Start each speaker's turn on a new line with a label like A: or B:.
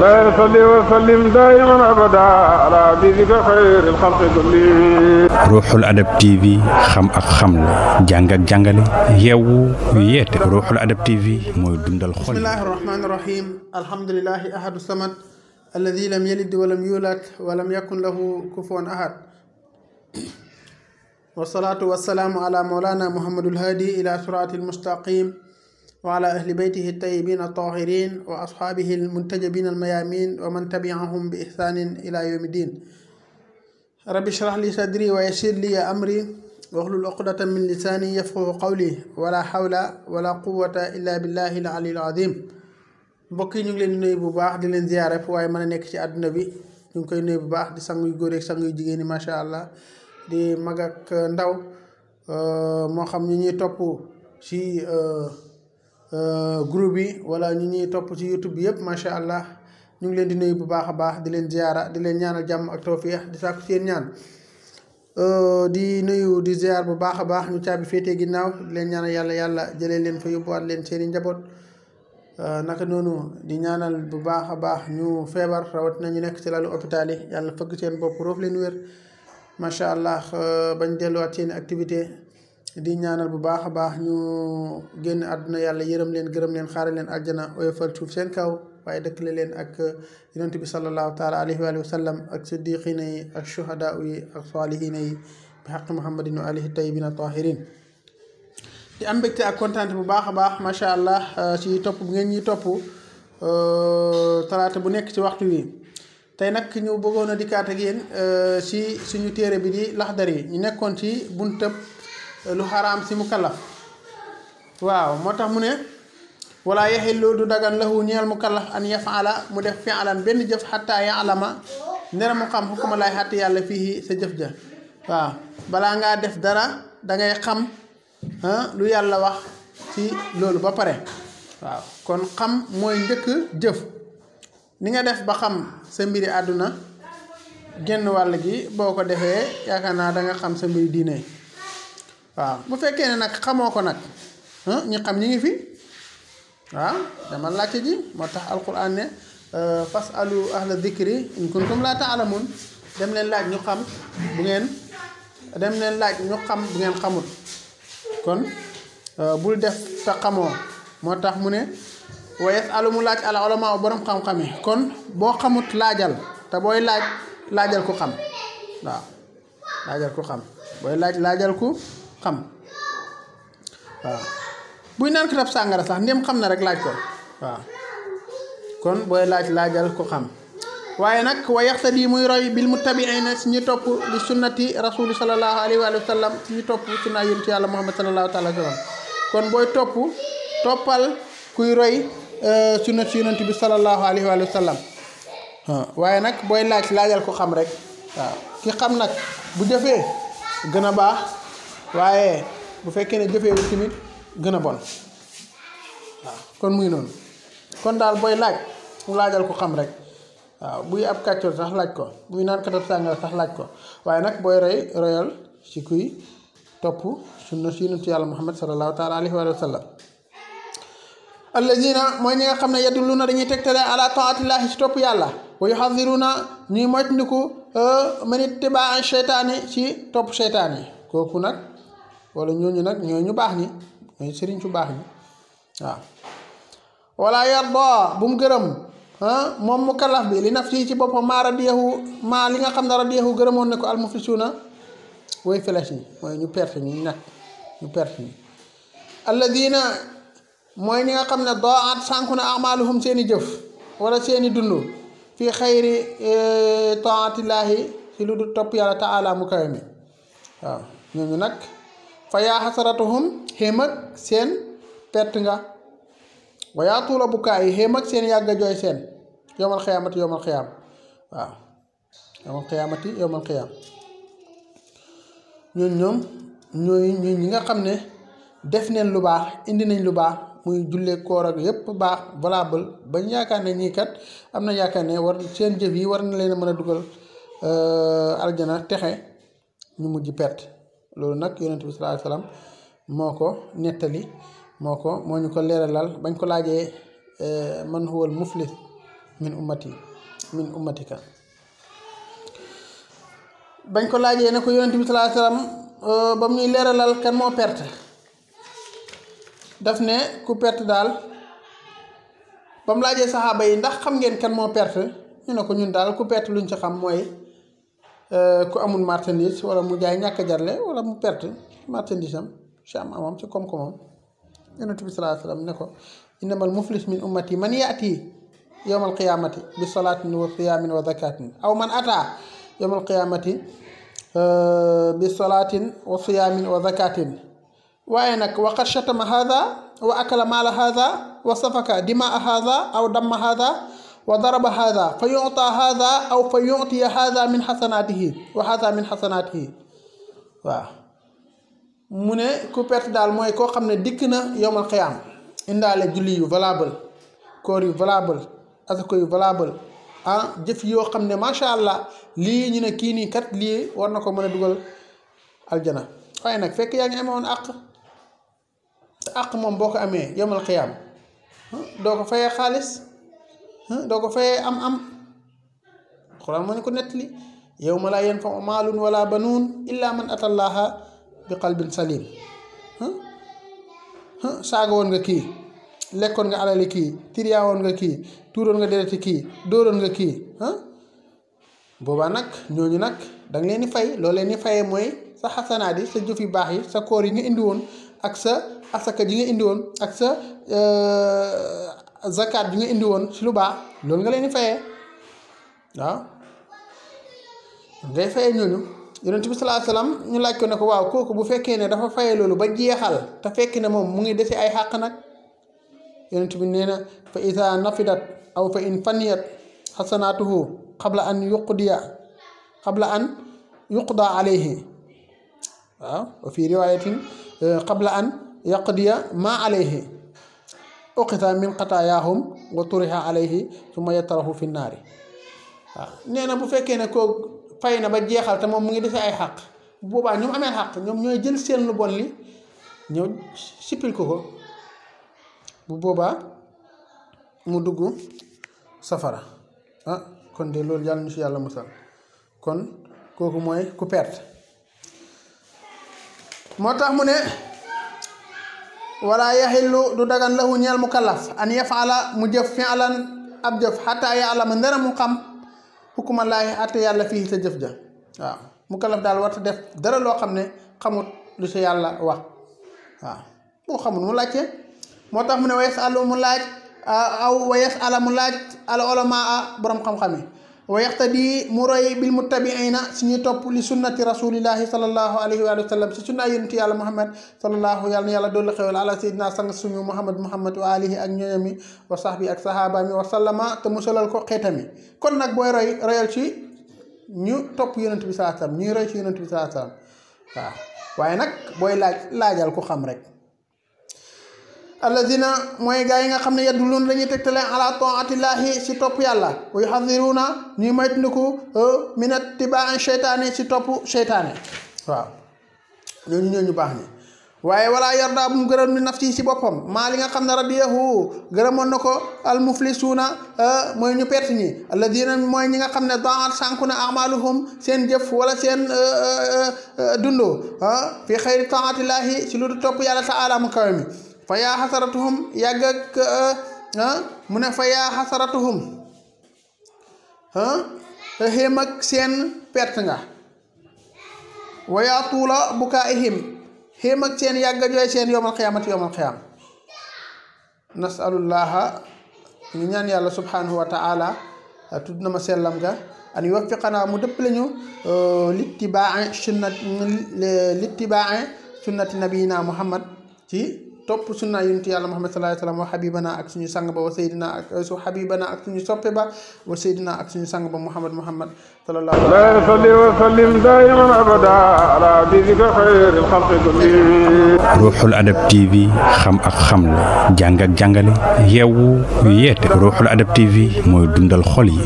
A: لا صلي وسلم دائما ابدا على حبيبك خير الخلق كلهم.
B: Ruuxul Adab TV xam ak xamle jàng ak jàngale yeewu yeete Ruuxul Adab TV mooy dundal xol.
C: Bismillahir Rahmanir Rahim. Alhamdulillahi ahadu samad alladhi lam yalid wa lam yulad wa lam yakun lahu kufuwan ahad. Wassalatu wassalamu ala maulana Muhammadul Hadi ila siratil mustaqim wa ala ahli baytihi at-tayyibin at-tahirin wa ashabihi al-muntajabin al-mayamin wa man tabi'ahum bi ihsanin ila yawmiddin. Rabbi shrah li sadri wa yassir li amri wahlul uqdatan min lisani yafqahu qawli wala hawla wala quwwata illa billahi al-aliyyil azim. Mbokk yi ñu ngi leen di nuyu bu baax di leen ziyaare fu waaye mën a nekk ci àdduna bi ñu ngi koy nuyu bu baax di sanguy góor ak sanguy jigéen ñi macha allah di mag ak ndaw moo xam ñu ñuy topp ci groupe yi wala ñu ñuy topp ci YouTube bi yëpp macha allah ñu ngi leen di nuyu bu baax a baax di leen ziyaara di leen ñaanal jàmm ak tawfiix di sàkku seen ñaan di nuyu di ziyaar bu baax a baax ñu caabi féetee ginnaaw di leen ñaanal yàlla jëlee leen fa yóbbuwaat leen seeni njaboot. Naka noonu di ñaanal bu baax a baax ñu feebar rawat nañu nekk ci lalu hôpital yi yàlla fëgg seen bopp roof leen wér macha allah bañ delluwaat seen activité di ñaanal bu baax a baax ñu génn àdduna yàlla yërëm leen gërëm leen xaaral leen aljana oyofal suuf seen kaw waaye dëkkale leen ak yonent bi sallallahu taala alayhi wa sallam ak siddiqina yi ak shuhadaa yi ak salihina yi bi xaq muhammadin wa alihi tayyibina tahirin. di am mbégte ak kontaan bu baax a baax macha allah ci topp bu ngeen ñuy topp talaata bu nekk ci waxtu wi tey nag ñu bëggoon a dikkaat ak yéen ci suñu téere bi di Laxdari ñu nekkoon ci buntab lu xaraam si mukallaf waaw moo tax mu ne wala yaxillu du dagan lahu ñeel mukallaf an yafaala mu def fi'lan benn jëf xataa ya'lama ndera mu xam xukuma laay xatti yàlla fii sa jëf ja waaw balaa ngaa def dara dangay xam lu yàlla wax ci loolu ba pare waaw kon xam mooy njëkk jëf ni nga def ba xam sa mbiri àdduna genn wàll gi boo ko defee yaakaar naa da nga xam sa mbiri diine waaw bu fekkee ne nag xamoo ko nag ñi xam ñi ngi fi waaw dama laajte ji moo tax alquran ne fasalu ahla dhikri in kuntum la ta'lamun dem leen laaj ñu xam bu ngeen xamut kon bul def te xamoo moo tax mu ne wa yasalu mu laaj al ulama borom xam-xam yi kon boo xamut laajal te booy laajal ku xam waaw laajal ku xam booy laajal ku xam waaw buy naan katab sàngara sax ndem xam na rek laaj ko waaw kon booy laajal ku xam waaye nag wa yaxtadi muy roy bil muttabiina si ñu topp li sunnati rasuli sallallahu alayhi wa sallam si ñu topp sunna yonent yàlla muhammad sallallahu taala wa sallam kon booy toppal kuy roy sunnati yonent bi sallallahu alayhi wa sallam waaye nag booy laajal ko xam rek waaw ki xam nag bu jëfee gën a baax waaye bu fekkee ne jëfee wu tamit gën a bon waaw kon muy noonu kon daal booy laajal ko xam rek waaw buy ab kàccoor sax laaj ko buy naan katab sàngara sax laaj ko waaye nag booy royal ci kuy topp sunna si yonent yàlla muhammad sallallahu taala alayhi wa sallam allazina mooy ñi nga xam ne yadulluna dañuy tegtale ala taatillahi ci topp yàlla wa yuhadhiruna ñuy moytandiku man ittibaa seytaani ci topp seytaan yi kooku nag wala ñooñu nag ñooy ñu baax ñi ñooy sëriñ su baax ñi waaw wala yarda bu mu gërëm moom mukallaf bi li nafsi ci boppam maa li nga xam ne radiyahu gërëmoon ne ko almuflisuuna way feles ñi mooy ñu perte ñi alladina mooy ñi nga xam ne daat sànku na amaluhum seeni jëf wala seeni dund fii xayri taatillaahi ci lu du topp yàlla taala mu kawe mi waaw ñooñu nag fa yaa xasaratuhum xéem ak seen perte nga wa yaa tuula bukaa yi xéem ak seen yàgga jooy seen yowmal xiyaam waaw yowmal xiyaam ñoom ñooy ñi nga xam ne def neen lu baax indi nañ lu baax muy jullee koor ak yépp baax valable bañ yaakaar ne ñii kat am na yaakaar ne war seen jëf yi war na leen a mën a dugal aljana texe ñu mujj perte loolu nag yonent bi sallallahu alayhi wasallam moo ko nettali moo ñu ko leeralal bañ ko laajee man huwal muflis min ummatika bañ ko laajee ne ko yonent bi sallallahu alayhi wasallam ba mu ñuy leeralal kan moo perte daf ne ku perte daal ba mu laajee saxaaba yi ndax xam ngeen kan moo perte ñu ne ko ñun daal ku perte luñ ci xam mooy ku amul marchandise wala mu jaay ñàkk jarle wala mu perte marchandise am ci amam ci koom-koomam yonent bi sallallahu alayhi wasallam ne ko innamal muflis min ummati man yaati yawmal qiyamati bi salatin wa siyamin wa zakatin aw man ata yawmal qiyamati bi salatin wa siyamin wa zakatin waaye nag waqad shatama hadha wa akala mala hadha wa safaka dimaa hadha aw damma hadha wa daraba hadha fa yu'ta hadha aw fa yu'tiya hadha min hasanatihi wa hadha min hasanatihi waaw mu ne ku perte daal mooy koo xam ne dikk na yowmal xiyaam indaale julli yu valable koor yu valable asaka yu valable jëf yoo xam ne macha allah lii ñu ne kii nii kat lii war na ko mën a dugal aljana waaye nag fekk yaa ngi amoon àq te àq moom boo ko amee yowmal xiyaam doo ko fayee xaalis doo ko fayee am Alxuraan moo ñu ko nettali yawma laa yanfa'u maalun wala banuun illa man atallaha bi qalbin salim saaga woon nga kii lekkoon nga alali kii tiriyaawoon nga kii tuuroon nga dereti kii dóoroon nga kii boobaa nag ñooñu nag danga leen di fay loo leen di fayee mooy sa xasanaat yi sa jëf yu baax yi sa koor yi nga indi woon ak sa asaka ji nga indi woon ak sa zakat ji nga indi woon ci lu baax loolu nga leen di fayee waaw ngay fayee ñooñu yonent bi sallallahu alayhi wasallam ñu laaj ko ne ko waaw kooku bu fekkee ne dafa fayee loolu ba jeexal te fekk ne moom mu ngi dese ay xàq nag yonent bi nee na fa isa nafidat aw fa in faniyat xasanaatuhu qabla an yuqda alayhi waaw wa fi riwayatin qabla an yaqdiya ma alayhi uqita min qataayahum wa turiha alayhi summa yatrahu fi naari waaw nee na bu fekkee ne koo fay na ba jeexal te moom mu ngi defee ay xàq bu boobaa ñoom amee xàq ñoom ñooy jël seen lu bon li ñëw sippil ko bu boobaa mu dugg safara kon de loolu yàlla ñu si yàlla musal kon kooku mooy ku perte moo tax mu ne wala yaxillu du dagan lahu ñeel mukallaf an yafala mu jëf fi'lan ab jëf xataa ya'lama ndara mu xam xukumallaahi àtte yàlla fii sa jëf ja waaw mukallaf daal warta def dara loo xam ne xamut lu sa yàlla wax waaw boo xamul mu laajte moo tax mu ne wa yasalu mu laaj wa yasala mu laaj al ulamaa borom xam-xam yi wa yaxtadi mu roy bil muttabiina suñuy topp li sunnati rasulillahi sallallahu alayhi wa sallam si sunna yonent yàlla muhammad sallallahu yàlla na yàlla dolli xewal ala sayyidina sang suñu muhammad wa alihi ak ñoñami wa sahbi ak sahabaami wa sallama te musalal ko xeetami kon nag booy royal ci ñu topp yonent bi sallallahu alayhi wa sallam ñuy roy ci yonent bi sallallahu alayhi wa sallam waaw waaye nag booy laajal ku xam rek alladina mooy gaa yi nga xam ne yadulun dañuy tegtale ala taatillahi si topp yàlla wa yuhadiruna ñuy moytandiku min ittibaa seytaane si topp seytaane waaw ñooñu baax ni waaye wala yarda bu mu gërëm ni nafsi si boppam maa li nga xam ne radiyahu gërëmoon na ko almuflisuuna mooy ñu perte ñi alladina mooy ñi nga xam ne daat sànku na amaluhum seen jëf wala seen dundu fi xayri taatillahi si lu du topp yàlla taala mu kawe mi fa yaa xasaratuhum yàgg ak mu ne fa yaa xasaratuhum xéem ak seen perte nga wa yaa tuula bukaa'ihim xéem ak seen yàgg jooy seen yowmal xiyaamati yowmal xiyaam nasalullaha ñu ñaan yàlla subhanahu wa ta'ala tudd na ma sellam ga an yuwaffiqana mu dëpp lañu littibaa'i sunnati nabiyina muhammad ci topp sunna yonent yàlla muhammad sallallahu alayhi wa sallam wa habibana ak suñu sang ba wa sayyidina ak habibana ak suñu soppe ba wa sayyidina ak suñu sang ba muhammad sallallahu alayhi wa sallam
A: wa sallim daiman abada ala habibika khairil khalqi kullihim
B: Ruuxul Adab TV xam ak xamle jàng ak jàngale yeewu yeete Ruuxul Adab TV mooy dundal xol yi